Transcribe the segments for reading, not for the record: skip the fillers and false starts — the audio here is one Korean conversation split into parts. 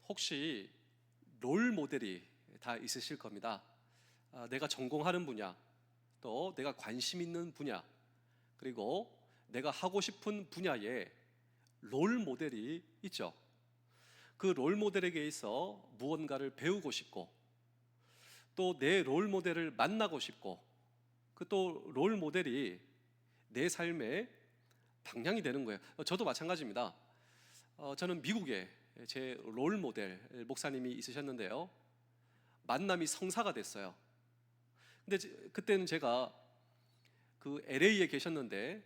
혹시 롤 모델이 다 있으실 겁니다. 내가 전공하는 분야, 또 내가 관심 있는 분야, 그리고 내가 하고 싶은 분야에 롤 모델이 있죠. 그 롤 모델에게 있어 무언가를 배우고 싶고, 또 내 롤 모델을 만나고 싶고, 그 또 롤 모델이 내 삶의 방향이 되는 거예요. 저도 마찬가지입니다. 저는 미국에 제 롤 모델 목사님이 있으셨는데요, 만남이 성사가 됐어요. 근데 그때는 제가 그 LA에 계셨는데,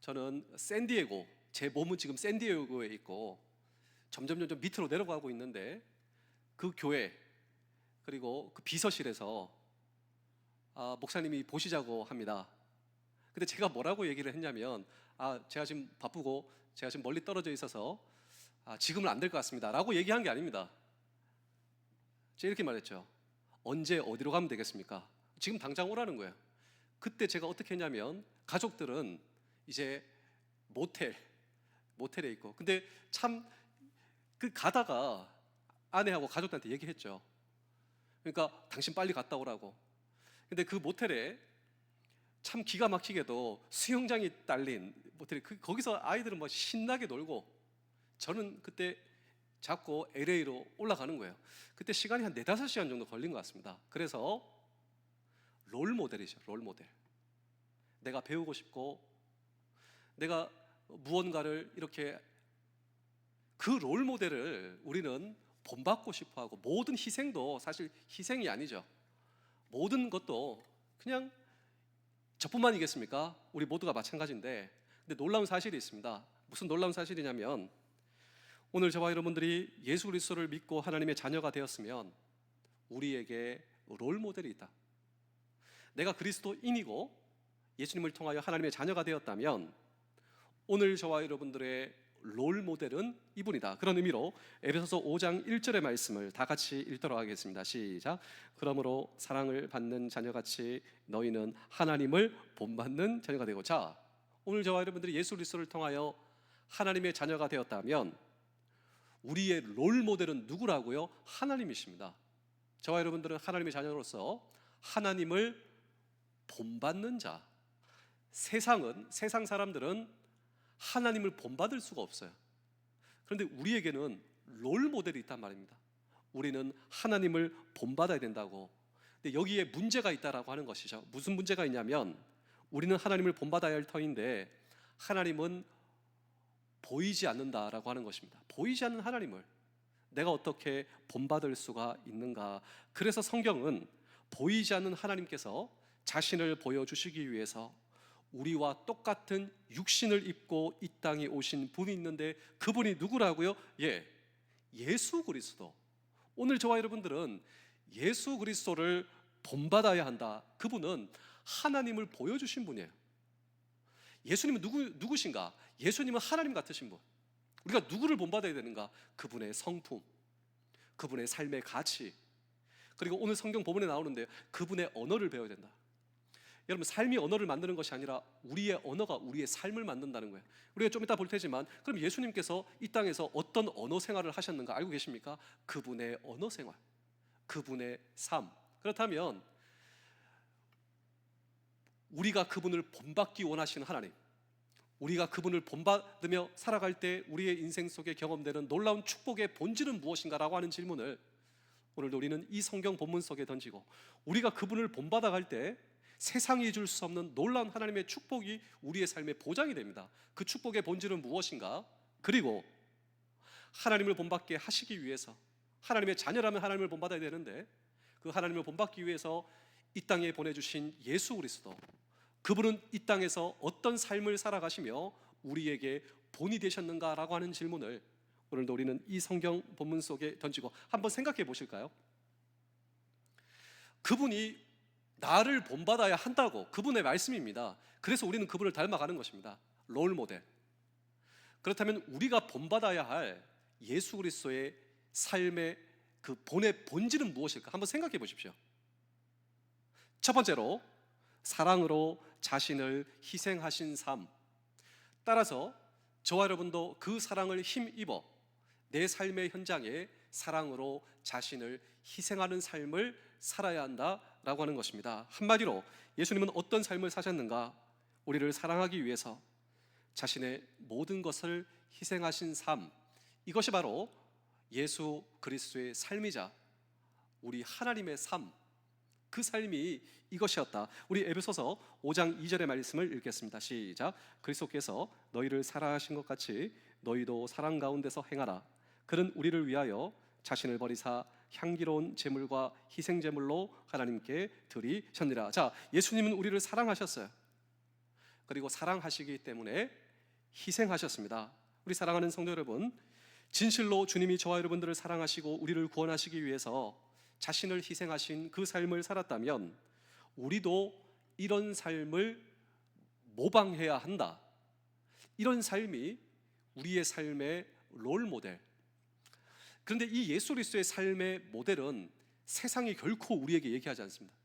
저는 샌디에고, 제 몸은 지금 샌디에고에 있고 점점 밑으로 내려가고 있는데, 그 교회 그리고 그 비서실에서 목사님이 보시자고 합니다. 근데 제가 뭐라고 얘기를 했냐면, 제가 지금 바쁘고 제가 지금 멀리 떨어져 있어서 지금은 안 될 것 같습니다 라고 얘기한 게 아닙니다. 제가 이렇게 말했죠. 언제 어디로 가면 되겠습니까? 지금 당장 오라는 거예요. 그때 제가 어떻게 했냐면, 가족들은 이제 모텔에 있고, 근데 참 그 가다가 아내하고 가족들한테 얘기했죠. 그러니까 당신 빨리 갔다 오라고. 근데 그 모텔에 참 기가 막히게도 수영장이 딸린 모텔이, 거기서 아이들은 뭐 신나게 놀고, 저는 그때 잡고 LA로 올라가는 거예요. 그때 시간이 한 4-5시간 정도 걸린 것 같습니다. 그래서 롤 모델이죠. 롤 모델. 내가 배우고 싶고, 내가 무언가를 이렇게, 그 롤 모델을 우리는 본받고 싶어 하고, 모든 희생도 사실 희생이 아니죠. 모든 것도 그냥 저뿐만이겠습니까? 우리 모두가 마찬가지인데, 근데 놀라운 사실이 있습니다. 무슨 놀라운 사실이냐면, 오늘 저와 여러분들이 예수 그리스도를 믿고 하나님의 자녀가 되었으면 우리에게 롤 모델이 있다. 내가 그리스도인이고 예수님을 통하여 하나님의 자녀가 되었다면 오늘 저와 여러분들의 롤 모델은 이분이다. 그런 의미로 에베소서 5장 1절의 말씀을 다 같이 읽도록 하겠습니다. 시작. 그러므로 사랑을 받는 자녀같이 너희는 하나님을 본받는 자녀가 되고. 자, 오늘 저와 여러분들이 예수 그리스도를 통하여 하나님의 자녀가 되었다면 우리의 롤 모델은 누구라고요? 하나님이십니다. 저와 여러분들은 하나님의 자녀로서 하나님을 본받는 자. 세상 사람들은 하나님을 본받을 수가 없어요. 그런데 우리에게는 롤 모델이 있단 말입니다. 우리는 하나님을 본받아야 된다고. 근데 여기에 문제가 있다라고 하는 것이죠. 무슨 문제가 있냐면, 우리는 하나님을 본받아야 할 터인데 하나님은 보이지 않는다라고 하는 것입니다. 보이지 않는 하나님을 내가 어떻게 본받을 수가 있는가? 그래서 성경은 보이지 않는 하나님께서 자신을 보여주시기 위해서 우리와 똑같은 육신을 입고 이 땅에 오신 분이 있는데, 그분이 누구라고요? 예수 그리스도. 오늘 저와 여러분들은 예수 그리스도를 본받아야 한다. 그분은 하나님을 보여주신 분이에요. 예수님은 누구신가? 예수님은 하나님 같으신 분. 우리가 누구를 본받아야 되는가? 그분의 성품, 그분의 삶의 가치, 그리고 오늘 성경 본문에 나오는데 그분의 언어를 배워야 된다. 여러분, 삶이 언어를 만드는 것이 아니라 우리의 언어가 우리의 삶을 만든다는 거예요. 우리가 좀 이따 볼 테지만, 그럼 예수님께서 이 땅에서 어떤 언어 생활을 하셨는가 알고 계십니까? 그분의 언어 생활, 그분의 삶. 그렇다면 우리가 그분을 본받기 원하시는 하나님, 우리가 그분을 본받으며 살아갈 때 우리의 인생 속에 경험되는 놀라운 축복의 본질은 무엇인가라고 하는 질문을 오늘도 우리는 이 성경 본문 속에 던지고, 우리가 그분을 본받아 갈 때 세상이 줄 수 없는 놀라운 하나님의 축복이 우리의 삶의 보장이 됩니다. 그 축복의 본질은 무엇인가? 그리고 하나님을 본받게 하시기 위해서, 하나님의 자녀라면 하나님을 본받아야 되는데, 그 하나님을 본받기 위해서 이 땅에 보내주신 예수 그리스도, 그분은 이 땅에서 어떤 삶을 살아가시며 우리에게 본이 되셨는가라고 하는 질문을 오늘도 우리는 이 성경 본문 속에 던지고 한번 생각해 보실까요? 그분이 나를 본받아야 한다고, 그분의 말씀입니다. 그래서 우리는 그분을 닮아가는 것입니다. 롤 모델. 그렇다면 우리가 본받아야 할 예수 그리스도의 삶의 그 본질은 무엇일까? 한번 생각해 보십시오. 첫 번째로, 사랑으로 자신을 희생하신 삶. 따라서 저와 여러분도 그 사랑을 힘입어 내 삶의 현장에 사랑으로 자신을 희생하는 삶을 살아야 한다라고 하는 것입니다. 한마디로 예수님은 어떤 삶을 사셨는가? 우리를 사랑하기 위해서 자신의 모든 것을 희생하신 삶, 이것이 바로 예수 그리스도의 삶이자 우리 하나님의 삶, 그 삶이 이것이었다. 우리 에베소서 5장 2절의 말씀을 읽겠습니다. 시작. 그리스도께서 너희를 사랑하신 것 같이 너희도 사랑 가운데서 행하라. 그는 우리를 위하여 자신을 버리사 향기로운 제물과 희생 제물로 하나님께 드리셨느니라. 자, 예수님은 우리를 사랑하셨어요. 그리고 사랑하시기 때문에 희생하셨습니다. 우리 사랑하는 성도 여러분, 진실로 주님이 저와 여러분들을 사랑하시고 우리를 구원하시기 위해서 자신을 희생하신 그 삶을 살았다면 우리도 이런 삶을 모방해야 한다. 이런 삶이 우리의 삶의 롤 모델. 그런데 이 예수 그리스도의 삶의 모델은 세상이 결코 우리에게 얘기하지 않습니다.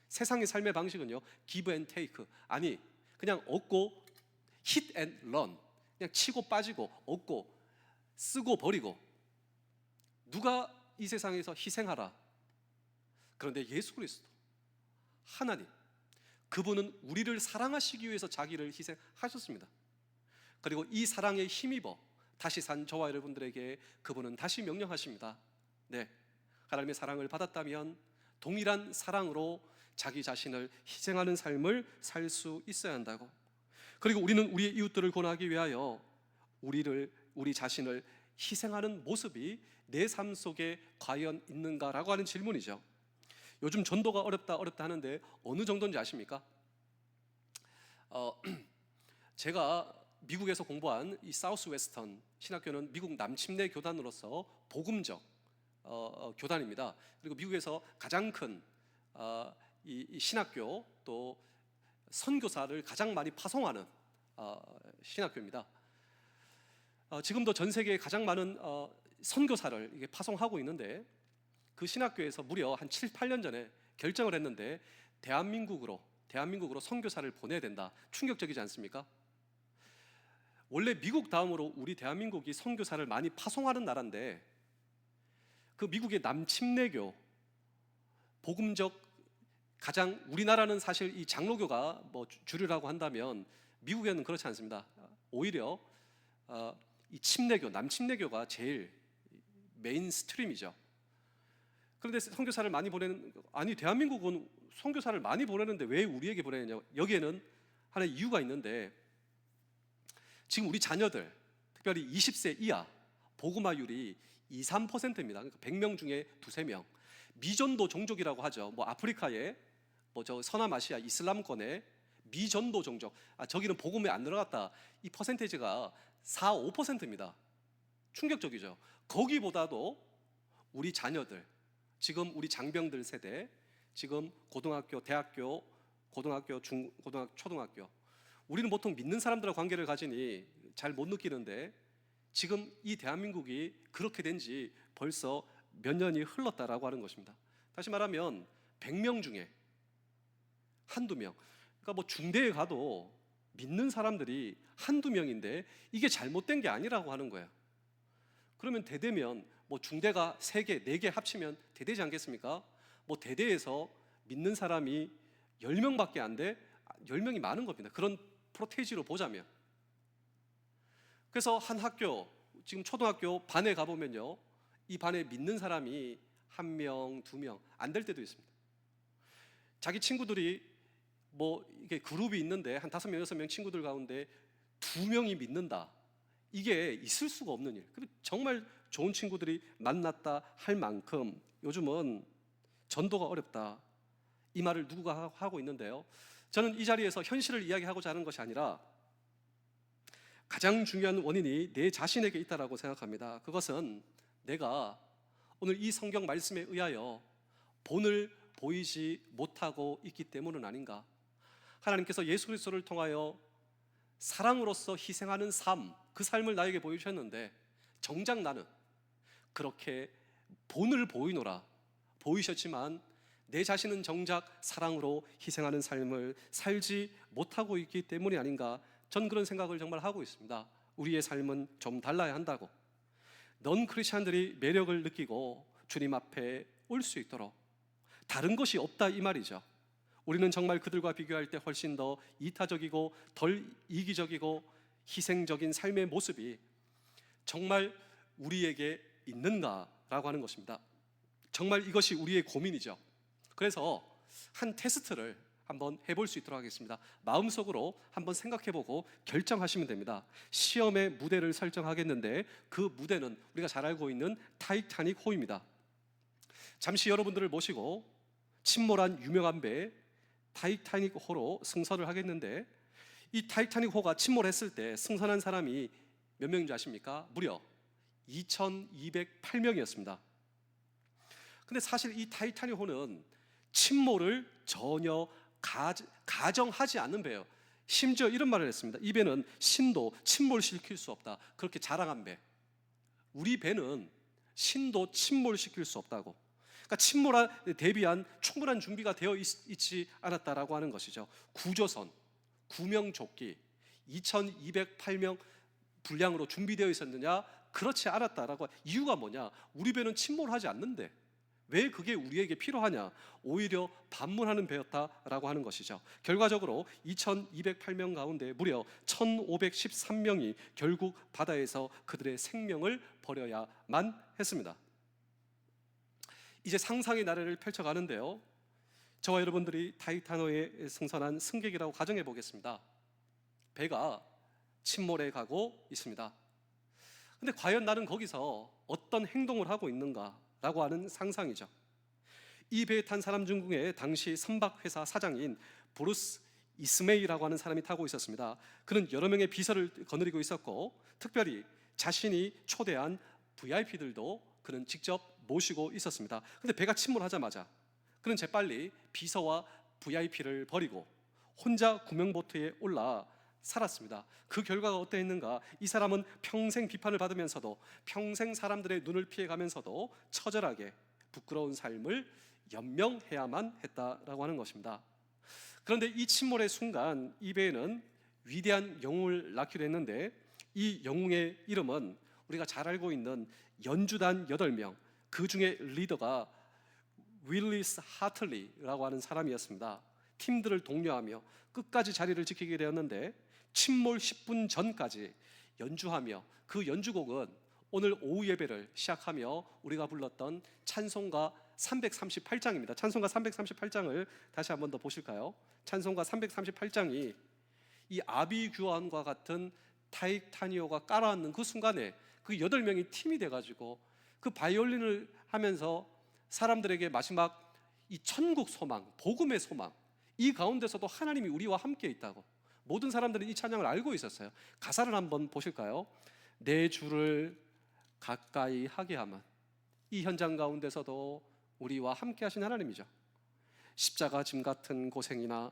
세상의 삶의 방식은요, give and take, 아니 그냥 얻고 hit and run, 그냥 치고 빠지고 얻고 쓰고 버리고. 누가 이 세상에서 희생하라? 그런데 예수 그리스도 하나님, 그분은 우리를 사랑하시기 위해서 자기를 희생하셨습니다. 그리고 이 사랑에 힘입어 다시 산 저와 여러분들에게 그분은 다시 명령하십니다. 네, 하나님의 사랑을 받았다면 동일한 사랑으로 자기 자신을 희생하는 삶을 살 수 있어야 한다고. 그리고 우리는 우리의 이웃들을 구원하기 위하여 우리 자신을 희생하는 모습이 내 삶 속에 과연 있는가라고 하는 질문이죠. 요즘 전도가 어렵다 하는데 어느 정도인지 아십니까? 제가 미국에서 공부한 이 사우스 웨스턴 신학교는 미국 남침내 교단으로서 복음적 교단입니다. 그리고 미국에서 가장 큰 이 신학교, 또 선교사를 가장 많이 파송하는 신학교입니다. 지금도 전 세계에 가장 많은 선교사를 이게 파송하고 있는데, 그 신학교에서 무려 한 7, 8년 전에 결정을 했는데 대한민국으로 선교사를 보내야 된다. 충격적이지 않습니까? 원래 미국 다음으로 우리 대한민국이 선교사를 많이 파송하는 나라인데, 그 미국의 남침내교 복음적 가장, 우리나라는 사실 이 장로교가 뭐 주류라고 한다면 미국에는 그렇지 않습니다. 오히려 이 침례교, 남침례교가 제일 메인스트림이죠. 그런데 선교사를 많이 보내는, 아니 대한민국은 선교사를 많이 보내는데 왜 우리에게 보내느냐? 여기에는 하나의 이유가 있는데, 지금 우리 자녀들, 특별히 20세 이하 복음화율이 2, 3%입니다. 그러니까 100명 중에 2, 3명. 미전도 종족이라고 하죠. 뭐 아프리카에, 뭐 저 서남아시아 이슬람권의 미전도 종족, 저기는 복음에 안 들어갔다, 이 퍼센테이지가 4, 5%입니다. 충격적이죠. 거기보다도 우리 자녀들, 지금 우리 장병들 세대, 지금 고등학교, 대학교, 고등학교, 고등학교, 초등학교, 우리는 보통 믿는 사람들과 관계를 가지니 잘 못 느끼는데 지금 이 대한민국이 그렇게 된 지 벌써 몇 년이 흘렀다라고 하는 것입니다. 다시 말하면 100명 중에 한두 명, 그러니까 뭐 중대에 가도 믿는 사람들이 한두 명인데 이게 잘못된 게 아니라고 하는 거예요. 그러면 대대면 뭐 중대가 3개, 4개 합치면 대대지 않겠습니까? 뭐 대대에서 믿는 사람이 10명밖에 안 돼? 10명이 많은 겁니다. 그런 프로테이지로 보자면. 그래서 한 학교, 지금 초등학교 반에 가보면요, 이 반에 믿는 사람이 1명, 2명 안 될 때도 있습니다. 자기 친구들이 뭐 이게 그룹이 있는데 한 5명, 6명 친구들 가운데 2명이 믿는다, 이게 있을 수가 없는 일. 정말 좋은 친구들이 만났다 할 만큼 요즘은 전도가 어렵다, 이 말을 누구가 하고 있는데요, 저는 이 자리에서 현실을 이야기하고자 하는 것이 아니라 가장 중요한 원인이 내 자신에게 있다라고 생각합니다. 그것은 내가 오늘 이 성경 말씀에 의하여 본을 보이지 못하고 있기 때문은 아닌가. 하나님께서 예수 그리스도를 통하여 사랑으로서 희생하는 삶, 그 삶을 나에게 보여주셨는데 정작 나는 그렇게 본을 보이노라 보이셨지만 내 자신은 정작 사랑으로 희생하는 삶을 살지 못하고 있기 때문이 아닌가. 전 그런 생각을 정말 하고 있습니다. 우리의 삶은 좀 달라야 한다고. 넌 크리스찬들이 매력을 느끼고 주님 앞에 올 수 있도록 다른 것이 없다 이 말이죠. 우리는 정말 그들과 비교할 때 훨씬 더 이타적이고 덜 이기적이고 희생적인 삶의 모습이 정말 우리에게 있는가라고 하는 것입니다. 정말 이것이 우리의 고민이죠. 그래서 한 테스트를 한번 해볼 수 있도록 하겠습니다. 마음속으로 한번 생각해보고 결정하시면 됩니다. 시험의 무대를 설정하겠는데 그 무대는 우리가 잘 알고 있는 타이타닉 호입니다. 잠시 여러분들을 모시고 침몰한 유명한 배 타이타닉 호로 승선을 하겠는데, 이 타이타닉 호가 침몰했을 때 승선한 사람이 몇 명인 줄 아십니까? 무려 2208명이었습니다. 근데 사실 이 타이타닉 호는 침몰을 전혀 가정하지 않는 배예요. 심지어 이런 말을 했습니다. 이 배는 신도 침몰시킬 수 없다. 그렇게 자랑한 배. 우리 배는 신도 침몰시킬 수 없다고. 그러니까 침몰에 대비한 충분한 준비가 되어 있지 않았다라고 하는 것이죠. 구조선, 구명조끼 2208명 분량으로 준비되어 있었느냐? 그렇지 않았다라고. 이유가 뭐냐? 우리 배는 침몰하지 않는데 왜 그게 우리에게 필요하냐? 오히려 반문하는 배였다라고 하는 것이죠. 결과적으로 2208명 가운데 무려 1513명이 결국 바다에서 그들의 생명을 버려야만 했습니다. 이제 상상의 나래를 펼쳐가는데요, 저와 여러분들이 타이타노에 승선한 승객이라고 가정해 보겠습니다. 배가 침몰해 가고 있습니다. 근데 과연 나는 거기서 어떤 행동을 하고 있는가라고 하는 상상이죠. 이 배에 탄 사람 중에 당시 선박회사 사장인 브루스 이스메이라고 하는 사람이 타고 있었습니다. 그는 여러 명의 비서를 거느리고 있었고, 특별히 자신이 초대한 VIP들도 그는 직접 모시고 있었습니다. 근데 배가 침몰하자마자 그는 재빨리 비서와 VIP를 버리고 혼자 구명보트에 올라 살았습니다. 그 결과가 어떠했는가? 이 사람은 평생 비판을 받으면서도, 평생 사람들의 눈을 피해가면서도 처절하게 부끄러운 삶을 연명해야만 했다라고 하는 것입니다. 그런데 이 침몰의 순간 이 배에는 위대한 영웅을 낳기로 했는데, 이 영웅의 이름은 우리가 잘 알고 있는 연주단 8명, 그 중에 리더가 윌리스 하틀리라고 하는 사람이었습니다. 팀들을 독려하며 끝까지 자리를 지키게 되었는데, 침몰 10분 전까지 연주하며, 그 연주곡은 오늘 오후 예배를 시작하며 우리가 불렀던 찬송가 338장입니다. 찬송가 338장을 다시 한번 더 보실까요? 찬송가 338장이 이 아비규환과 같은 타이타니오가 깔아앉는 그 순간에 그 8명이 팀이 돼가지고 그 바이올린을 하면서 사람들에게 마지막 이 천국 소망, 복음의 소망, 이 가운데서도 하나님이 우리와 함께 있다고 모든 사람들은 이 찬양을 알고 있었어요. 가사를 한번 보실까요? 내 주를 가까이 하게 하면, 이 현장 가운데서도 우리와 함께 하신 하나님이죠. 십자가 짐 같은 고생이나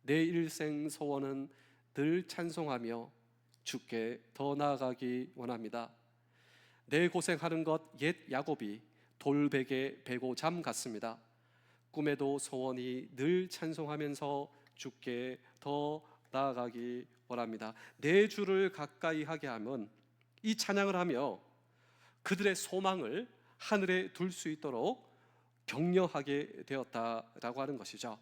내 일생 소원은 늘 찬송하며 주께 더 나아가기 원합니다. 내 고생하는 것 옛 야곱이 돌베개 베고 잠 같습니다. 꿈에도 소원이 늘 찬송하면서 주께 더 나아가기 원합니다. 내 주를 가까이 하게 하면, 이 찬양을 하며 그들의 소망을 하늘에 둘 수 있도록 격려하게 되었다라고 하는 것이죠.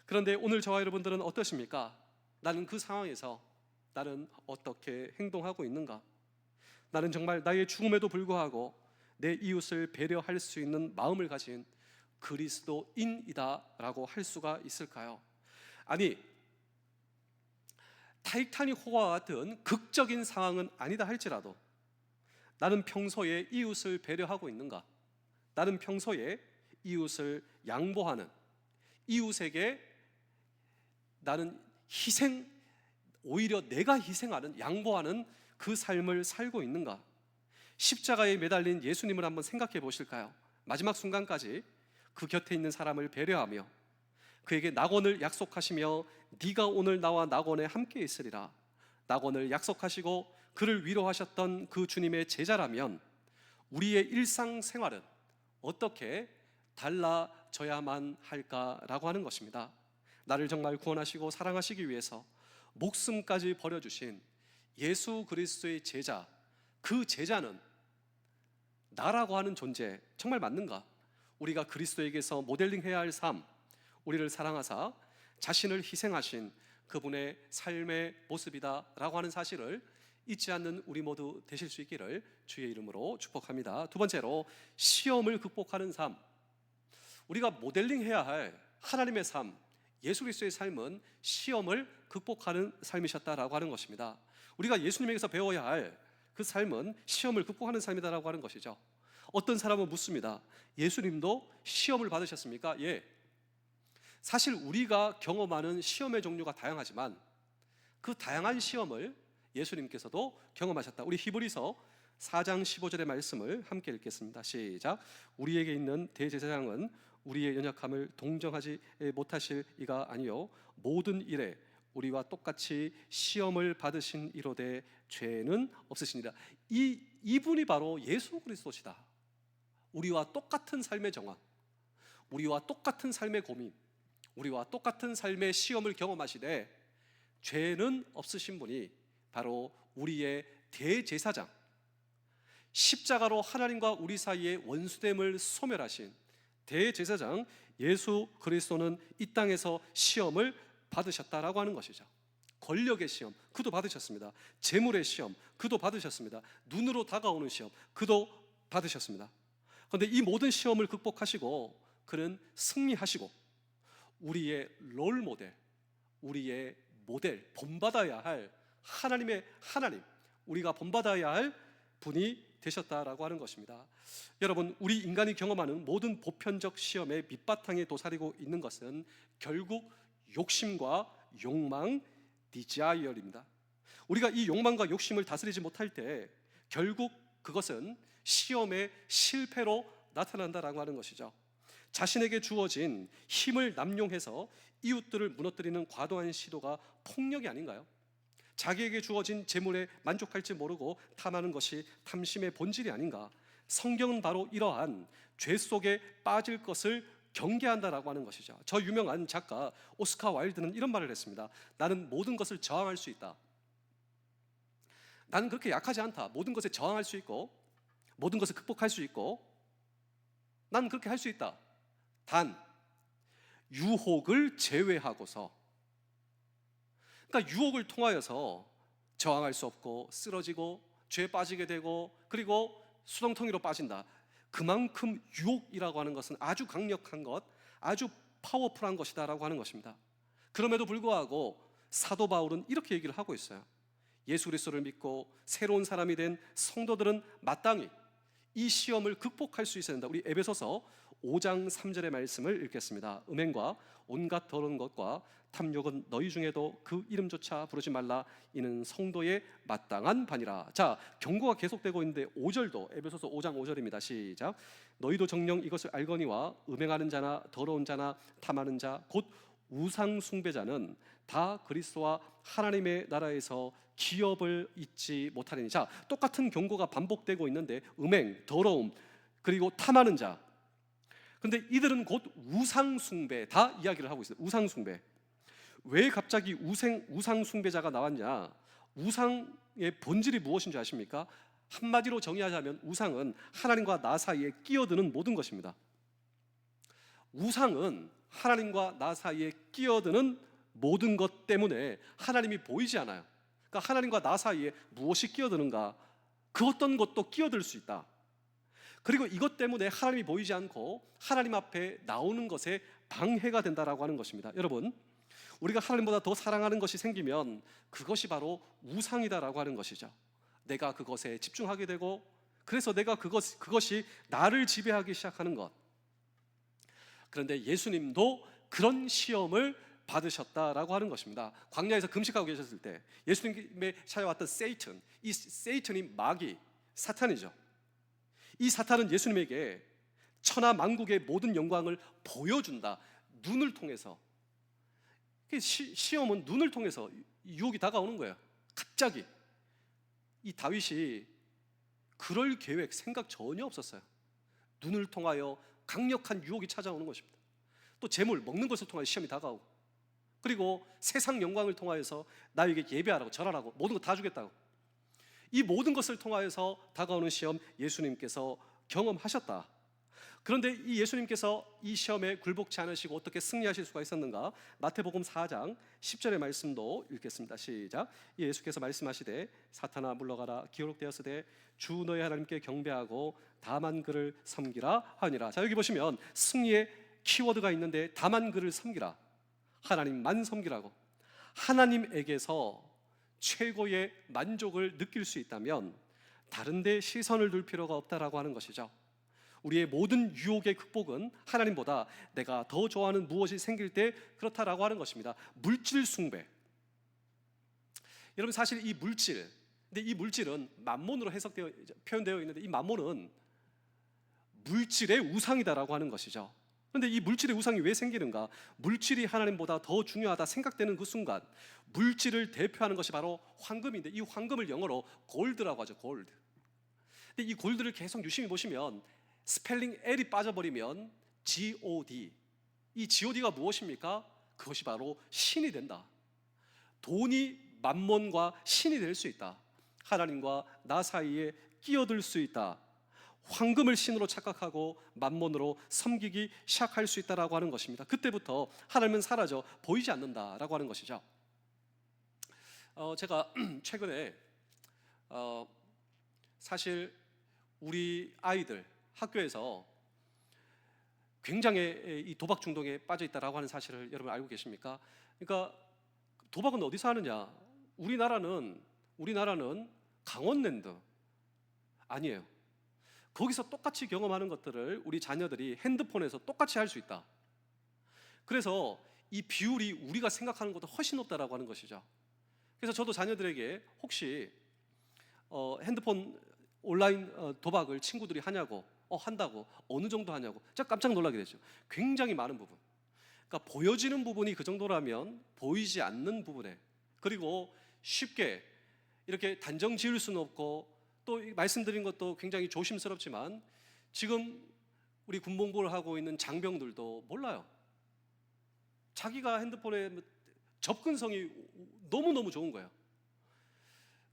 그런데 오늘 저와 여러분들은 어떠십니까? 나는 그 상황에서 나는 어떻게 행동하고 있는가? 나는 정말 나의 죽음에도 불구하고 내 이웃을 배려할 수 있는 마음을 가진 그리스도인이다라고 할 수가 있을까요? 아니, 타이타닉 호와 같은 극적인 상황은 아니다 할지라도 나는 평소에 이웃을 배려하고 있는가? 나는 평소에 이웃을 양보하는, 이웃에게 나는 오히려 내가 희생하는, 양보하는 그 삶을 살고 있는가? 십자가에 매달린 예수님을 한번 생각해 보실까요? 마지막 순간까지 그 곁에 있는 사람을 배려하며 그에게 낙원을 약속하시며 네가 오늘 나와 낙원에 함께 있으리라, 낙원을 약속하시고 그를 위로하셨던 그 주님의 제자라면 우리의 일상생활은 어떻게 달라져야만 할까라고 하는 것입니다. 나를 정말 구원하시고 사랑하시기 위해서 목숨까지 버려주신 예수 그리스도의 제자, 그 제자는 나라고 하는 존재 정말 맞는가? 우리가 그리스도에게서 모델링해야 할 삶, 우리를 사랑하사 자신을 희생하신 그분의 삶의 모습이다라고 하는 사실을 잊지 않는 우리 모두 되실 수 있기를 주의 이름으로 축복합니다. 두 번째로, 시험을 극복하는 삶. 우리가 모델링해야 할 하나님의 삶, 예수 그리스도의 삶은 시험을 극복하는 삶이셨다라고 하는 것입니다. 우리가 예수님에게서 배워야 할 그 삶은 시험을 극복하는 삶이다라고 하는 것이죠. 어떤 사람은 묻습니다. 예수님도 시험을 받으셨습니까? 예. 사실 우리가 경험하는 시험의 종류가 다양하지만 그 다양한 시험을 예수님께서도 경험하셨다. 우리 히브리서 4장 15절의 말씀을 함께 읽겠습니다. 시작. 우리에게 있는 대제사장은 우리의 연약함을 동정하지 못하실 이가 아니요 모든 일에 우리와 똑같이 시험을 받으신 이로되 죄는 없으시니라. 이분이 바로 예수 그리스도시다. 우리와 똑같은 삶의 정황, 우리와 똑같은 삶의 고민, 우리와 똑같은 삶의 시험을 경험하시되 죄는 없으신 분이 바로 우리의 대제사장, 십자가로 하나님과 우리 사이의 원수됨을 소멸하신 대제사장 예수 그리스도는 이 땅에서 시험을 받으셨다라고 하는 것이죠. 권력의 시험, 그도 받으셨습니다. 재물의 시험, 그도 받으셨습니다. 눈으로 다가오는 시험, 그도 받으셨습니다. 그런데 이 모든 시험을 극복하시고 그는 승리하시고 우리의 롤 모델, 우리의 모델, 본받아야 할 하나님의 하나님, 우리가 본받아야 할 분이 되셨다라고 하는 것입니다. 여러분, 우리 인간이 경험하는 모든 보편적 시험의 밑바탕에 도사리고 있는 것은 결국 욕심과 욕망, 디자이어입니다. 우리가 이 욕망과 욕심을 다스리지 못할 때 결국 그것은 시험의 실패로 나타난다라고 하는 것이죠. 자신에게 주어진 힘을 남용해서 이웃들을 무너뜨리는 과도한 시도가 폭력이 아닌가요? 자기에게 주어진 재물에 만족할지 모르고 탐하는 것이 탐심의 본질이 아닌가? 성경은 바로 이러한 죄 속에 빠질 것을 경계한다라고 하는 것이죠. 저 유명한 작가 오스카 와일드는 이런 말을 했습니다. 나는 모든 것을 저항할 수 있다. 나는 그렇게 약하지 않다. 모든 것에 저항할 수 있고 모든 것을 극복할 수 있고 나는 그렇게 할 수 있다. 단 유혹을 제외하고서, 그러니까 유혹을 통하여서 저항할 수 없고 쓰러지고 죄에 빠지게 되고 그리고 수렁텅이로 빠진다. 그만큼 유혹이라고 하는 것은 아주 강력한 것, 아주 파워풀한 것이다라고 하는 것입니다. 그럼에도 불구하고 사도 바울은 이렇게 얘기를 하고 있어요. 예수 그리스도를 믿고 새로운 사람이 된 성도들은 마땅히 이 시험을 극복할 수 있어야 된다. 우리 에베소서 5장 3절의 말씀을 읽겠습니다. 음행과 온갖 더러운 것과 탐욕은 너희 중에도 그 이름조차 부르지 말라. 이는 성도의 마땅한 바니라. 자, 경고가 계속되고 있는데 5절도 에베소서 5장 5절입니다. 시작. 너희도 정녕 이것을 알거니와 음행하는 자나 더러운 자나 탐하는 자 곧 우상 숭배자는 다 그리스도와 하나님의 나라에서 기업을 잊지 못하리니. 자, 똑같은 경고가 반복되고 있는데 음행, 더러움, 그리고 탐하는 자. 근데 이들은 곧 우상 숭배 다 이야기를 하고 있어요. 우상 숭배. 왜 갑자기 우상 숭배자가 나왔냐? 우상의 본질이 무엇인지 아십니까? 한마디로 정의하자면 우상은 하나님과 나 사이에 끼어드는 모든 것입니다. 우상은 하나님과 나 사이에 끼어드는 모든 것 때문에 하나님이 보이지 않아요. 그러니까 하나님과 나 사이에 무엇이 끼어드는가? 그 어떤 것도 끼어들 수 있다. 그리고 이것 때문에 하나님이 보이지 않고 하나님 앞에 나오는 것에 방해가 된다라고 하는 것입니다. 여러분, 우리가 하나님보다 더 사랑하는 것이 생기면 그것이 바로 우상이다라고 하는 것이죠. 내가 그것에 집중하게 되고 그래서 내가 그것이 나를 지배하기 시작하는 것. 그런데 예수님도 그런 시험을 받으셨다라고 하는 것입니다. 광야에서 금식하고 계셨을 때 예수님의 찾아왔던 세이튼, 이 세이튼이 마귀, 사탄이죠. 이 사탄은 예수님에게 천하 만국의 모든 영광을 보여준다. 눈을 통해서. 시험은 눈을 통해서 유혹이 다가오는 거예요. 갑자기. 이 다윗이 그럴 계획, 생각 전혀 없었어요. 눈을 통하여 강력한 유혹이 찾아오는 것입니다. 또 재물, 먹는 것을 통하여 시험이 다가오고, 그리고 세상 영광을 통하여서 나에게 예배하라고, 절하라고, 모든 거 다 주겠다고. 이 모든 것을 통하여서 다가오는 시험 예수님께서 경험하셨다. 그런데 이 예수님께서 이 시험에 굴복치 않으시고 어떻게 승리하실 수가 있었는가? 마태복음 4장 10절의 말씀도 읽겠습니다. 시작. 예수께서 말씀하시되 사탄아 물러가라 기록되었으되 주 너의 하나님께 경배하고 다만 그를 섬기라 하니라. 자, 여기 보시면 승리의 키워드가 있는데 다만 그를 섬기라, 하나님만 섬기라고. 하나님에게서 최고의 만족을 느낄 수 있다면 다른 데 시선을 둘 필요가 없다라고 하는 것이죠. 우리의 모든 유혹의 극복은 하나님보다 내가 더 좋아하는 무엇이 생길 때 그렇다라고 하는 것입니다. 물질 숭배. 여러분, 사실 이 물질, 근데 이 물질은 만몬으로 표현되어 있는데, 이 만몬은 물질의 우상이다라고 하는 것이죠. 그런데 이 물질의 우상이 왜 생기는가? 물질이 하나님보다 더 중요하다 생각되는 그 순간 물질을 대표하는 것이 바로 황금인데, 이 황금을 영어로 골드라고 하죠. 골드. 근데 이 골드를 계속 유심히 보시면 스펠링 L이 빠져버리면 God, 이 GOD가 무엇입니까? 그것이 바로 신이 된다. 돈이 만몬과 신이 될 수 있다. 하나님과 나 사이에 끼어들 수 있다. 황금을 신으로 착각하고 만몬으로 섬기기 시작할 수 있다라고 하는 것입니다. 그때부터 하나님은 사라져 보이지 않는다라고 하는 것이죠. 제가 최근에 사실 우리 아이들 학교에서 굉장히 이 도박 중독에 빠져 있다라고 하는 사실을 여러분 알고 계십니까? 그러니까 도박은 어디서 하느냐? 우리나라는 강원랜드 아니에요. 거기서 똑같이 경험하는 것들을 우리 자녀들이 핸드폰에서 똑같이 할 수 있다. 그래서 이 비율이 우리가 생각하는 것보다 훨씬 높다라고 하는 것이죠. 그래서 저도 자녀들에게 혹시 핸드폰 온라인 도박을 친구들이 하냐고, 한다고, 어느 정도 하냐고, 제가 깜짝 놀라게 됐죠. 굉장히 많은 부분. 그러니까 보여지는 부분이 그 정도라면 보이지 않는 부분에, 그리고 쉽게 이렇게 단정 지을 수는 없고, 또 말씀드린 것도 굉장히 조심스럽지만 지금 우리 군복무를 하고 있는 장병들도 몰라요. 자기가 핸드폰에 접근성이 너무너무 좋은 거예요.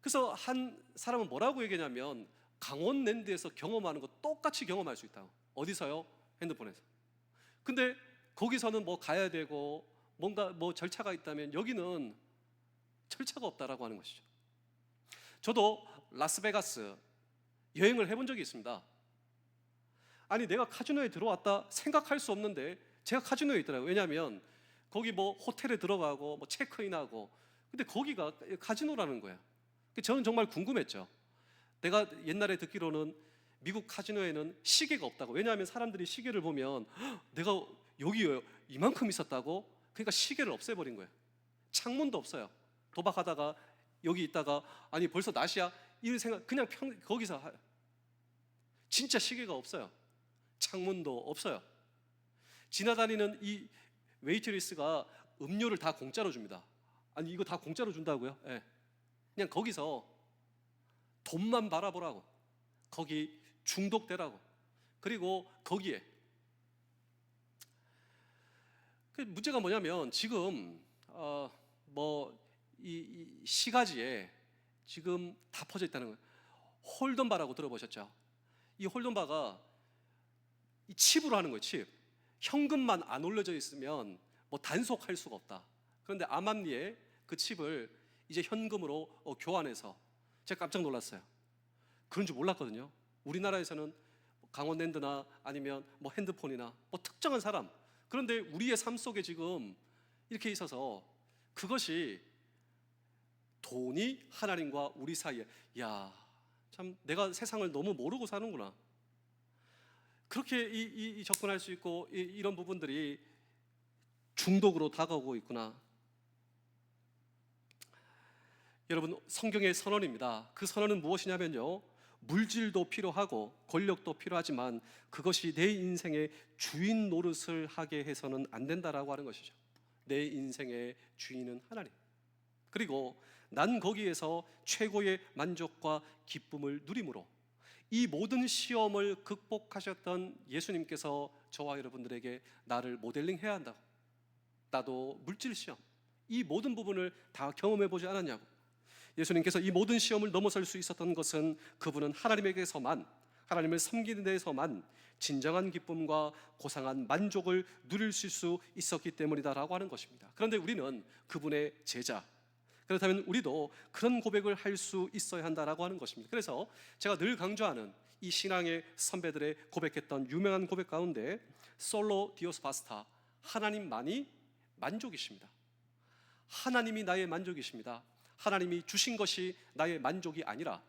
그래서 한 사람은 뭐라고 얘기하냐면 강원랜드에서 경험하는 거 똑같이 경험할 수 있다고. 어디서요? 핸드폰에서. 근데 거기서는 뭐 가야 되고 뭔가 뭐 절차가 있다면 여기는 절차가 없다라고 하는 것이죠. 저도 라스베가스 여행을 해본 적이 있습니다. 아니, 내가 카지노에 들어왔다 생각할 수 없는데 제가 카지노에 있더라고요. 왜냐하면 거기 뭐 호텔에 들어가고 뭐 체크인하고, 근데 거기가 카지노라는 거예요. 저는 정말 궁금했죠. 내가 옛날에 듣기로는 미국 카지노에는 시계가 없다고. 왜냐하면 사람들이 시계를 보면 내가 여기 이만큼 있었다고, 그러니까 시계를 없애버린 거예요. 창문도 없어요. 도박하다가 여기 있다가 아니 벌써 낮이야 이런 생각, 그냥 거기서 진짜 시계가 없어요. 창문도 없어요. 지나다니는 이 웨이트리스가 음료를 다 공짜로 줍니다. 아니 이거 다 공짜로 준다고요? 네. 그냥 거기서 돈만 바라보라고, 거기 중독되라고. 그리고 거기에 그 문제가 뭐냐면 지금 이 시가지에 지금 다 퍼져 있다는 거예요. 홀덤바라고 들어보셨죠? 이 홀덤바가 이 칩으로 하는 거예요. 칩. 현금만 안 올려져 있으면 뭐 단속할 수가 없다. 그런데 암암리에 그 칩을 이제 현금으로 교환해서, 제가 깜짝 놀랐어요. 그런 줄 몰랐거든요. 우리나라에서는 강원랜드나 아니면 뭐 핸드폰이나 뭐 특정한 사람, 그런데 우리의 삶 속에 지금 이렇게 있어서 그것이 돈이 하나님과 우리 사이에, 야, 참 내가 세상을 너무 모르고 사는구나. 그렇게 접근할 수 있고 이런 부분들이 중독으로 다가오고 있구나. 여러분, 성경의 선언입니다. 그 선언은 무엇이냐면요, 물질도 필요하고 권력도 필요하지만 그것이 내 인생의 주인 노릇을 하게 해서는 안 된다라고 하는 것이죠. 내 인생의 주인은 하나님. 그리고 난 거기에서 최고의 만족과 기쁨을 누림으로 이 모든 시험을 극복하셨던 예수님께서 저와 여러분들에게 나를 모델링해야 한다고. 나도 물질 시험, 이 모든 부분을 다 경험해 보지 않았냐고. 예수님께서 이 모든 시험을 넘어설 수 있었던 것은 그분은 하나님에게서만, 하나님을 섬기는 데에서만 진정한 기쁨과 고상한 만족을 누릴 수 있었기 때문이다라고 하는 것입니다. 그런데 우리는 그분의 제자, 그렇다면 우리도 그런 고백을 할 수 있어야 한다라고 하는 것입니다. 그래서 제가 늘 강조하는 이 신앙의 선배들의 고백했던 유명한 고백 가운데 솔로 디오스 파스타, 하나님만이 만족이십니다. 하나님이 나의 만족이십니다. 하나님이 주신 것이 나의 만족이 아니라,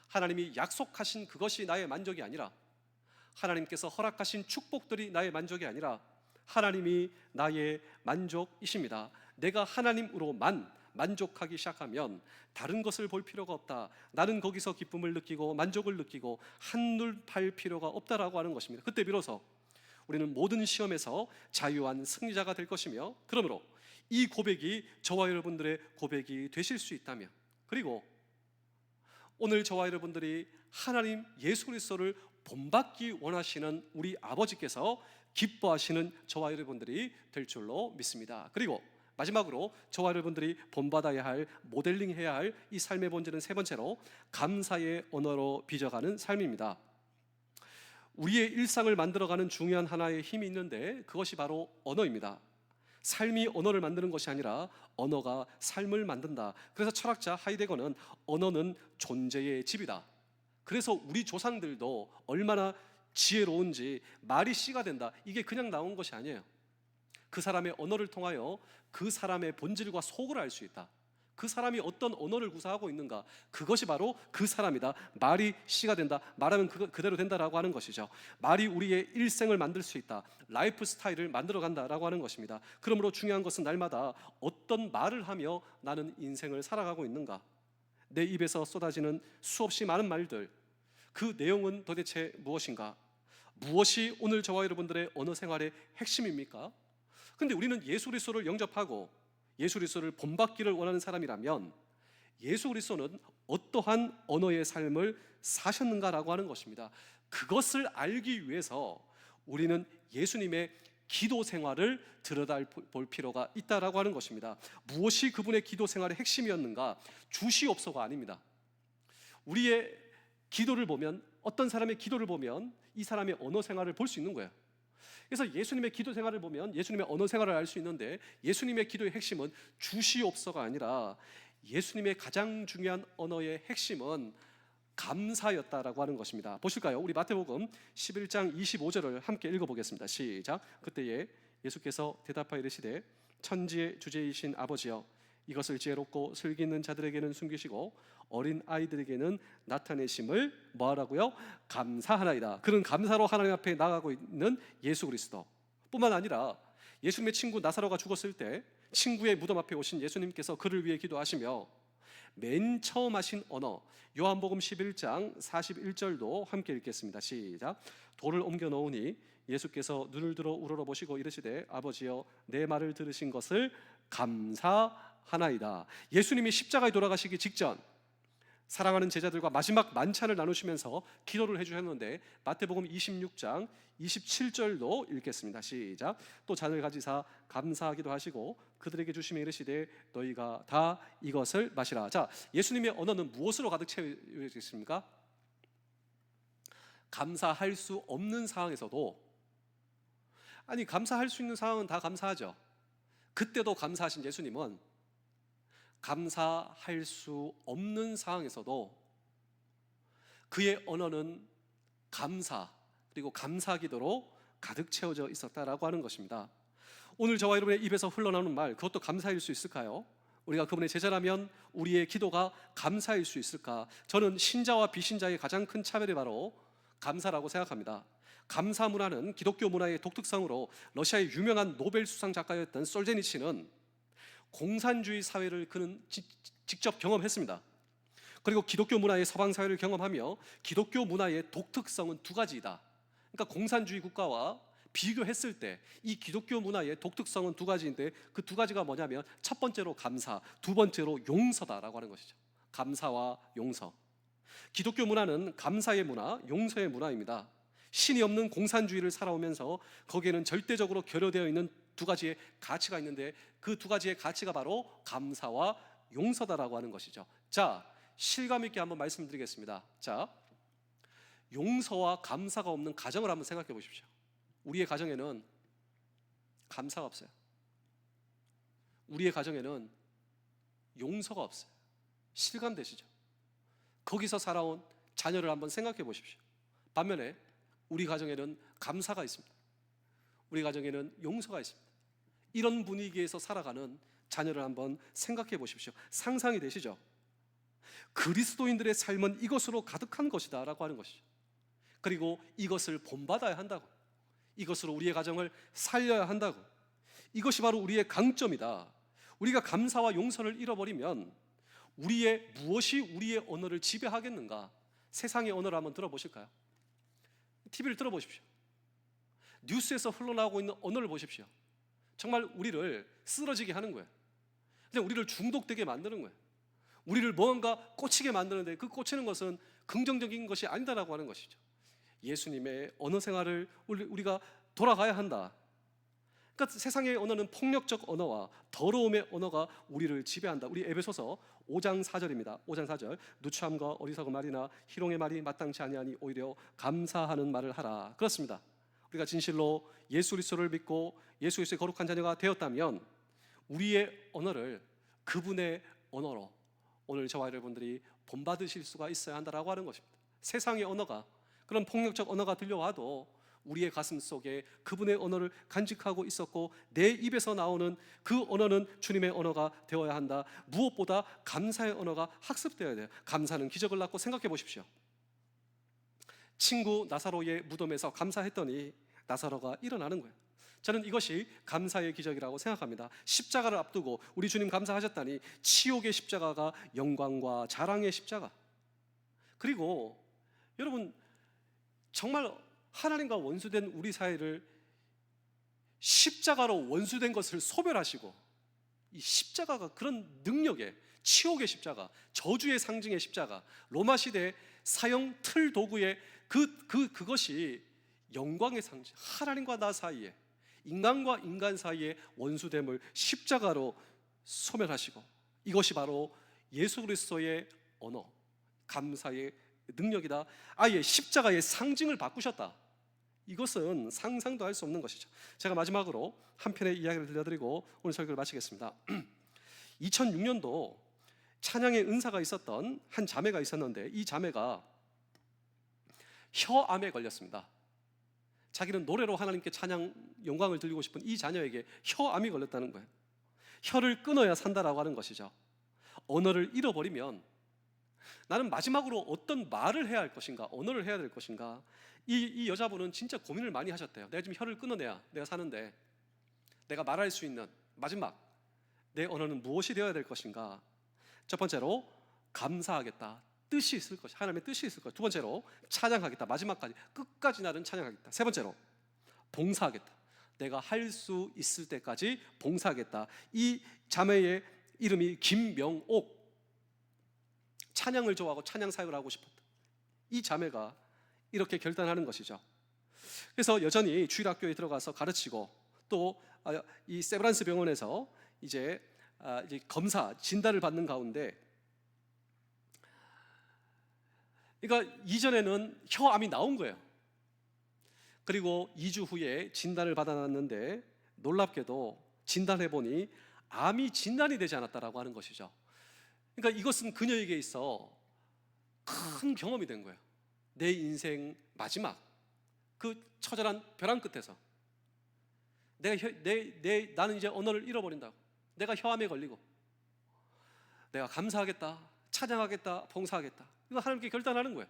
하나님이 약속하신 그것이 나의 만족이 아니라, 하나님께서 허락하신 축복들이 나의 만족이 아니라 하나님이 나의 만족이십니다. 내가 하나님으로만 만족하기 시작하면 다른 것을 볼 필요가 없다. 나는 거기서 기쁨을 느끼고 만족을 느끼고 한눈 팔 필요가 없다라고 하는 것입니다. 그때 비로소 우리는 모든 시험에서 자유한 승리자가 될 것이며, 그러므로 이 고백이 저와 여러분들의 고백이 되실 수 있다면, 그리고 오늘 저와 여러분들이 하나님 예수 그리스도를 본받기 원하시는 우리 아버지께서 기뻐하시는 저와 여러분들이 될 줄로 믿습니다. 그리고 마지막으로 저와 여러분들이 본받아야 할, 모델링해야 할 이 삶의 본질은 세 번째로 감사의 언어로 빚어가는 삶입니다. 우리의 일상을 만들어가는 중요한 하나의 힘이 있는데 그것이 바로 언어입니다. 삶이 언어를 만드는 것이 아니라 언어가 삶을 만든다. 그래서 철학자 하이데거는 언어는 존재의 집이다. 그래서 우리 조상들도 얼마나 지혜로운지 말이 씨가 된다, 이게 그냥 나온 것이 아니에요. 그 사람의 언어를 통하여 그 사람의 본질과 속을 알 수 있다. 그 사람이 어떤 언어를 구사하고 있는가, 그것이 바로 그 사람이다. 말이 씨가 된다, 말하면 그대로 된다라고 하는 것이죠. 말이 우리의 일생을 만들 수 있다, 라이프 스타일을 만들어 간다라고 하는 것입니다. 그러므로 중요한 것은 날마다 어떤 말을 하며 나는 인생을 살아가고 있는가, 내 입에서 쏟아지는 수없이 많은 말들, 그 내용은 도대체 무엇인가? 무엇이 오늘 저와 여러분들의 언어 생활의 핵심입니까? 근데 우리는 예수 그리스도를 영접하고 예수 그리스도를 본받기를 원하는 사람이라면 예수 그리스도는 어떠한 언어의 삶을 사셨는가라고 하는 것입니다. 그것을 알기 위해서 우리는 예수님의 기도 생활을 들여다볼 필요가 있다라고 하는 것입니다. 무엇이 그분의 기도 생활의 핵심이었는가? 주시옵소가 아닙니다. 우리의 기도를 보면, 어떤 사람의 기도를 보면 이 사람의 언어 생활을 볼 수 있는 거예요. 그래서 예수님의 기도 생활을 보면 예수님의 언어 생활을 알 수 있는데, 예수님의 기도의 핵심은 주시옵소가 아니라 예수님의 가장 중요한 언어의 핵심은 감사였다라고 하는 것입니다. 보실까요? 우리 마태복음 11장 25절을 함께 읽어보겠습니다. 시작. 그때에 예수께서 대답하여 이르시되 천지의 주제이신 아버지여, 이것을 지혜롭고 슬기 있는 자들에게는 숨기시고 어린 아이들에게는 나타내심을 뭐하라고요? 감사하나이다. 그런 감사로 하나님 앞에 나가고 있는 예수 그리스도 뿐만 아니라, 예수님의 친구 나사로가 죽었을 때 친구의 무덤 앞에 오신 예수님께서 그를 위해 기도하시며 맨 처음 하신 언어, 요한복음 11장 41절도 함께 읽겠습니다. 시작. 돌을 옮겨 놓으니 예수께서 눈을 들어 우러러보시고 이르시되 아버지여, 내 말을 들으신 것을 감사하나이다. 예수님이 십자가에 돌아가시기 직전 사랑하는 제자들과 마지막 만찬을 나누시면서 기도를 해주셨는데, 마태복음 26장 27절도 읽겠습니다. 시작. 또 잔을 가지사 감사하기도 하시고 그들에게 주시며 이르시되 너희가 다 이것을 마시라. 자, 예수님의 언어는 무엇으로 가득 채워있습니까? 감사할 수 없는 상황에서도, 아니 감사할 수 있는 상황은 다 감사하죠. 그때도 감사하신 예수님은 감사할 수 없는 상황에서도 그의 언어는 감사, 그리고 감사 기도로 가득 채워져 있었다라고 하는 것입니다. 오늘 저와 여러분의 입에서 흘러나오는 말, 그것도 감사일 수 있을까요? 우리가 그분의 제자라면 우리의 기도가 감사일 수 있을까? 저는 신자와 비신자의 가장 큰 차별이 바로 감사라고 생각합니다. 감사 문화는 기독교 문화의 독특성으로 러시아의 유명한 노벨 수상 작가였던 솔제니치는 공산주의 사회를 그는 직접 경험했습니다. 그리고 기독교 문화의 서방 사회를 경험하며 기독교 문화의 독특성은 두 가지이다. 그러니까 공산주의 국가와 비교했을 때 이 기독교 문화의 독특성은 두 가지인데, 그 두 가지가 뭐냐면 첫 번째로 감사, 두 번째로 용서다라고 하는 것이죠. 감사와 용서. 기독교 문화는 감사의 문화, 용서의 문화입니다. 신이 없는 공산주의를 살아오면서 거기에는 절대적으로 결여되어 있는 두 가지의 가치가 있는데, 그 두 가지의 가치가 바로 감사와 용서다라고 하는 것이죠. 자, 실감 있게 한번 말씀드리겠습니다. 자, 용서와 감사가 없는 가정을 한번 생각해 보십시오. 우리의 가정에는 감사가 없어요. 우리의 가정에는 용서가 없어요. 실감되시죠? 거기서 살아온 자녀를 한번 생각해 보십시오. 반면에 우리 가정에는 감사가 있습니다. 우리 가정에는 용서가 있습니다. 이런 분위기에서 살아가는 자녀를 한번 생각해 보십시오. 상상이 되시죠? 그리스도인들의 삶은 이것으로 가득한 것이다 라고 하는 것이죠. 그리고 이것을 본받아야 한다고, 이것으로 우리의 가정을 살려야 한다고, 이것이 바로 우리의 강점이다. 우리가 감사와 용서를 잃어버리면 무엇이 우리의 언어를 지배하겠는가? 세상의 언어를 한번 들어보실까요? TV를 들어보십시오. 뉴스에서 흘러나오고 있는 언어를 보십시오. 정말 우리를 쓰러지게 하는 거예요. 그냥 우리를 중독되게 만드는 거예요. 우리를 뭔가 꽂히게 만드는데 그 꽂히는 것은 긍정적인 것이 아니다라고 하는 것이죠. 예수님의 언어 생활을 우리가 돌아가야 한다. 그러니까 세상의 언어는 폭력적 언어와 더러움의 언어가 우리를 지배한다. 우리 에베소서 5장 4절입니다. 5장 4절. 누추함과 어리석은 말이나 희롱의 말이 마땅치 아니하니 오히려 감사하는 말을 하라. 그렇습니다. 우리가 진실로 예수 그리스도를 믿고 예수 그리스도의 거룩한 자녀가 되었다면 우리의 언어를 그분의 언어로 오늘 저와 여러분들이 본받으실 수가 있어야 한다라고 하는 것입니다. 세상의 언어가, 그런 폭력적 언어가 들려와도 우리의 가슴 속에 그분의 언어를 간직하고 있었고 내 입에서 나오는 그 언어는 주님의 언어가 되어야 한다. 무엇보다 감사의 언어가 학습되어야 돼요. 감사는 기적을 낳고 생각해 보십시오. 친구 나사로의 무덤에서 감사했더니 나사로가 일어나는 거예요. 저는 이것이 감사의 기적이라고 생각합니다. 십자가를 앞두고 우리 주님 감사하셨다니 치욕의 십자가가 영광과 자랑의 십자가. 그리고 여러분, 정말 하나님과 원수된 우리 사이를 십자가로 원수된 것을 소멸하시고, 이 십자가가 그런 능력의, 치욕의 십자가, 저주의 상징의 십자가, 로마 시대 사형 틀 도구의 그것이 영광의 상징, 하나님과 나 사이에, 인간과 인간 사이의 원수됨을 십자가로 소멸하시고, 이것이 바로 예수 그리스도의 언어, 감사의 능력이다. 아예 십자가의 상징을 바꾸셨다. 이것은 상상도 할 수 없는 것이죠. 제가 마지막으로 한 편의 이야기를 들려드리고 오늘 설교를 마치겠습니다. 2006년도 찬양의 은사가 있었던 한 자매가 있었는데, 이 자매가 혀암에 걸렸습니다. 자기는 노래로 하나님께 찬양 영광을 드리고 싶은 이 자녀에게 혀암이 걸렸다는 거예요. 혀를 끊어야 산다라고 하는 것이죠. 언어를 잃어버리면 나는 마지막으로 어떤 말을 해야 할 것인가, 언어를 해야 될 것인가. 이 여자분은 진짜 고민을 많이 하셨대요. 내가 지금 혀를 끊어내야 내가 사는데 내가 말할 수 있는 마지막 내 언어는 무엇이 되어야 될 것인가. 첫 번째로 감사하겠다, 뜻이 있을 것이, 하나님의 뜻이 있을 것. 두 번째로 찬양하겠다, 마지막까지 끝까지 나는 찬양하겠다. 세 번째로 봉사하겠다, 내가 할 수 있을 때까지 봉사하겠다. 이 자매의 이름이 김명옥. 찬양을 좋아하고 찬양 사역을 하고 싶었다. 이 자매가 이렇게 결단하는 것이죠. 그래서 여전히 주일학교에 들어가서 가르치고, 또 이 세브란스 병원에서 이제 검사 진단을 받는 가운데, 그러니까 이전에는 혀암이 나온 거예요. 그리고 2주 후에 진단을 받아놨는데 놀랍게도 진단해 보니 암이 진단이 되지 않았다라고 하는 것이죠. 그러니까 이것은 그녀에게 있어 큰 경험이 된 거예요. 내 인생 마지막 그 처절한 벼랑 끝에서 나는 이제 언어를 잃어버린다고, 내가 혀암에 걸리고 내가 감사하겠다, 찬양하겠다, 봉사하겠다, 이거 하나님께 결단하는 거예요.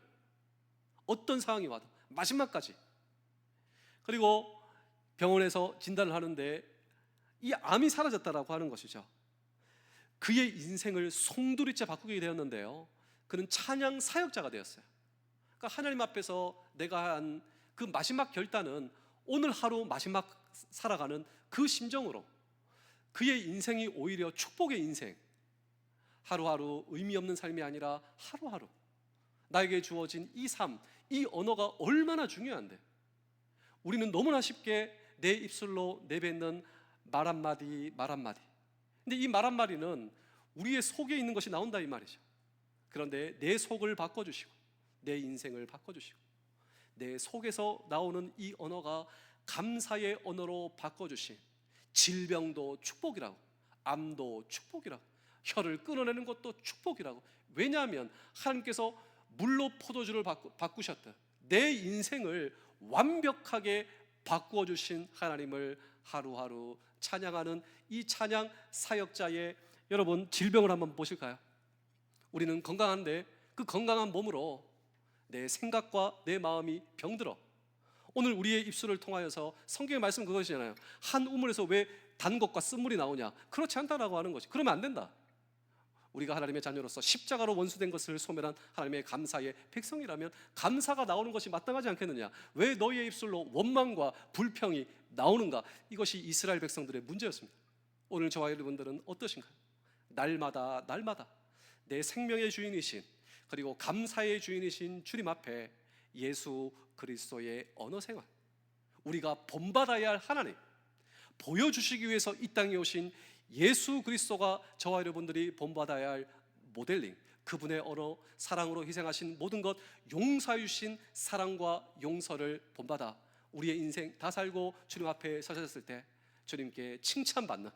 어떤 상황이 와도 마지막까지. 그리고 병원에서 진단을 하는데 이 암이 사라졌다라고 하는 것이죠. 그의 인생을 송두리째 바꾸게 되었는데요, 그는 찬양 사역자가 되었어요. 그러니까 하나님 앞에서 내가 한 그 마지막 결단은 오늘 하루 마지막 살아가는 그 심정으로, 그의 인생이 오히려 축복의 인생, 하루하루 의미 없는 삶이 아니라 하루하루 나에게 주어진 이 삶, 이 언어가 얼마나 중요한데, 우리는 너무나 쉽게 내 입술로 내뱉는 말 한마디 말 한마디, 근데 이 말 한마디는 우리의 속에 있는 것이 나온다 이 말이죠. 그런데 내 속을 바꿔주시고 내 인생을 바꿔주시고 내 속에서 나오는 이 언어가 감사의 언어로 바꿔주신, 질병도 축복이라고, 암도 축복이라고, 혀를 끊어내는 것도 축복이라고. 왜냐하면 하나님께서 물로 포도주를 바꾸셨다. 내 인생을 완벽하게 바꾸어 주신 하나님을 하루하루 찬양하는 이 찬양 사역자의, 여러분 질병을 한번 보실까요? 우리는 건강한데 그 건강한 몸으로 내 생각과 내 마음이 병들어. 오늘 우리의 입술을 통하여서 성경의 말씀 그것이잖아요. 한 우물에서 왜 단 것과 쓴물이 나오냐? 그렇지 않다라고 하는 것이. 그러면 안 된다. 우리가 하나님의 자녀로서 십자가로 원수된 것을 소멸한 하나님의 감사의 백성이라면 감사가 나오는 것이 마땅하지 않겠느냐? 왜 너희의 입술로 원망과 불평이 나오는가? 이것이 이스라엘 백성들의 문제였습니다. 오늘 저와 여러분들은 어떠신가요? 날마다 내 생명의 주인이신, 그리고 감사의 주인이신 주님 앞에 예수 그리스도의 언어 생활, 우리가 본받아야 할 하나님, 보여주시기 위해서 이 땅에 오신 예수 그리스도가 저와 여러분들이 본받아야 할 모델링, 그분의 언어, 사랑으로 희생하신 모든 것, 용서해 주신 사랑과 용서를 본받아 우리의 인생 다 살고 주님 앞에 서셨을 때 주님께 칭찬받는,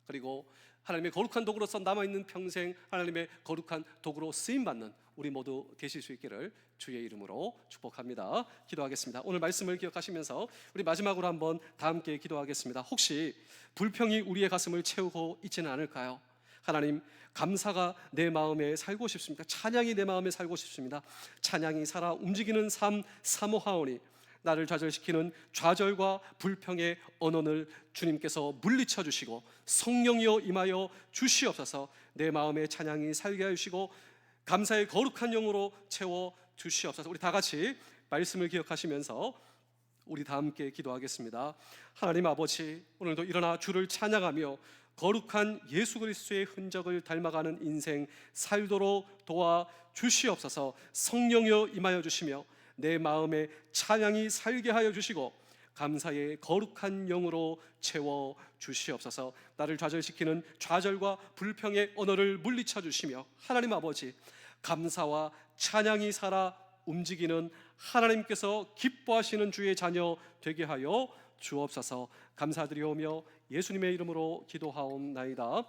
그리고 하나님의 거룩한 도구로서 남아있는 평생 하나님의 거룩한 도구로 쓰임받는 우리 모두 되실 수 있기를 주의 이름으로 축복합니다. 기도하겠습니다. 오늘 말씀을 기억하시면서 우리 마지막으로 한번 다 함께 기도하겠습니다. 혹시 불평이 우리의 가슴을 채우고 있지는 않을까요? 하나님, 감사가 내 마음에 살고 싶습니다. 찬양이 내 마음에 살고 싶습니다. 찬양이 살아 움직이는 삶 사모하오니 나를 좌절시키는 좌절과 불평의 언어를 주님께서 물리쳐 주시고 성령이여 임하여 주시옵소서. 내 마음에 찬양이 살게 하시고 감사의 거룩한 영으로 채워 주시옵소서. 우리 다 같이 말씀을 기억하시면서 우리 다 함께 기도하겠습니다. 하나님 아버지, 오늘도 일어나 주를 찬양하며 거룩한 예수 그리스도의 흔적을 닮아가는 인생 살도록 도와 주시옵소서. 성령이여 임하여 주시며 내 마음에 찬양이 살게 하여 주시고 감사의 거룩한 영으로 채워 주시옵소서. 나를 좌절시키는 좌절과 불평의 언어를 물리쳐 주시며 하나님 아버지, 감사와 찬양이 살아 움직이는 하나님께서 기뻐하시는 주의 자녀 되게 하여 주옵소서. 감사드리오며 예수님의 이름으로 기도하옵나이다.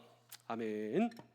아멘.